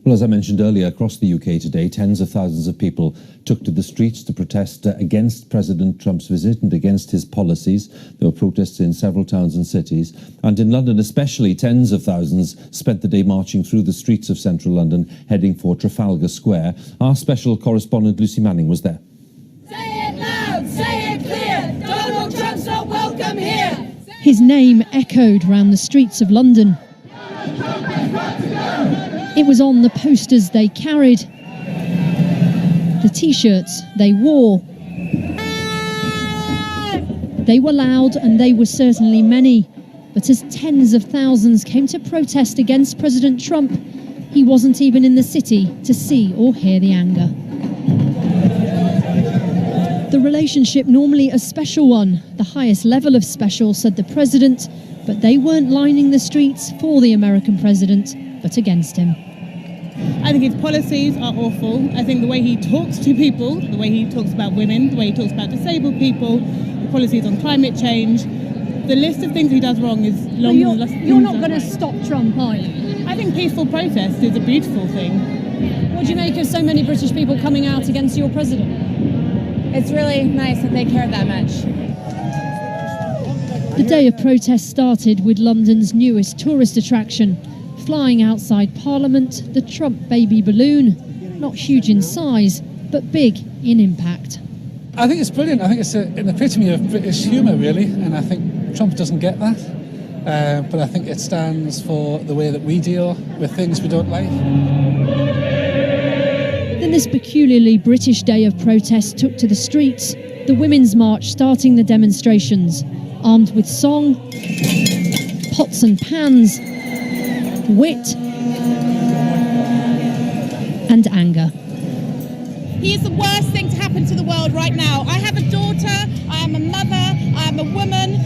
Well, as I mentioned earlier, across the UK today, tens of thousands of people took to the streets to protest against President Trump's visit and against his policies. There were protests in several towns and cities. And in London especially, tens of thousands spent the day marching through the streets of central London, heading for Trafalgar Square. Our special correspondent Lucy Manning was there. Say it loud, say it clear, Donald Trump's not welcome here. His name echoed round the streets of London. It was on the posters they carried, the T-shirts they wore. They were loud and they were certainly many, but as tens of thousands came to protest against President Trump, he wasn't even in the city to see or hear the anger. The relationship normally a special one, the highest level of special, said the president, but they weren't lining the streets for the American president, but against him. I think his policies are awful. I think the way he talks to people, the way he talks about women, the way he talks about disabled people, the policies on climate change, the list of things he does wrong is long. You're not going to stop Trump, are you? I think peaceful protest is a beautiful thing. What do you make of so many British people coming out against your president? It's really nice that they care that much. The day of protest started with London's newest tourist attraction, flying outside Parliament, the Trump baby balloon. Not huge in size, but big in impact. I think it's brilliant. I think it's an epitome of British humour, really, and I think Trump doesn't get that. But I think it stands for the way that we deal with things we don't like. Then this peculiarly British day of protest took to the streets, the Women's March starting the demonstrations, armed with song, pots and pans, wit and anger. He is the worst thing to happen to the world right now. I have a daughter, I am a mother, I am a woman.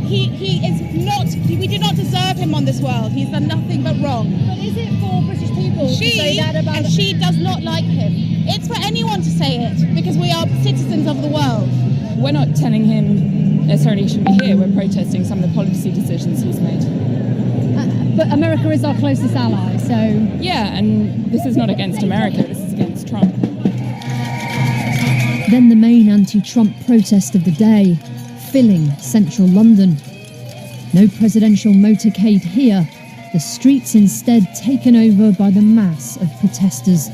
He is not, we do not deserve him on this world. He's done nothing but wrong. But is it for British people to say that about she does not like him. It's for anyone to say it, because we are citizens of the world. We're not telling him necessarily he shouldn't be here. We're protesting some of the policy decisions he's made. But America is our closest ally, so... Yeah, and this is not against America, this is against Trump. Then the main anti-Trump protest of the day, filling central London. No presidential motorcade here, the streets instead taken over by the mass of protesters.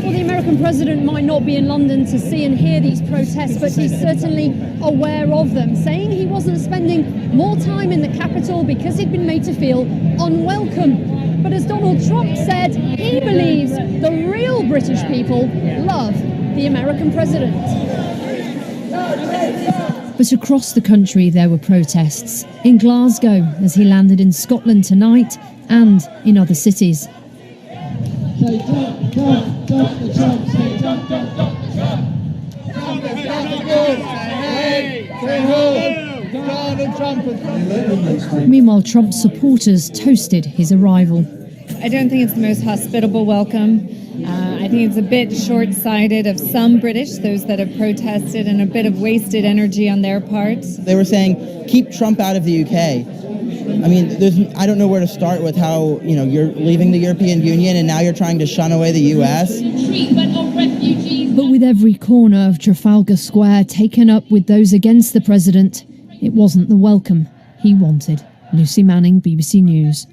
Well, the American president might not be in London to see and hear these protests, but he's certainly aware of them, saying he wasn't spending more time in the capital because he'd been made to feel unwelcome. But as Donald Trump said, he believes the real British people love the American president. But across the country there were protests. In Glasgow, as he landed in Scotland tonight, and in other cities. Say Trump, Trump, Trump the Trump, say Trump, Trump, Trump the Trump. Trump is not good, say hey, say ho, Donald Trump is good. Meanwhile, Trump's supporters toasted his arrival. I don't think it's the most hospitable welcome. I think it's a bit short-sighted of some British, those that have protested, and a bit of wasted energy on their parts. They were saying, keep Trump out of the UK. I mean, I don't know where to start with how, you're leaving the European Union and now you're trying to shun away the US. But with every corner of Trafalgar Square taken up with those against the president, it wasn't the welcome he wanted. Lucy Manning, BBC News.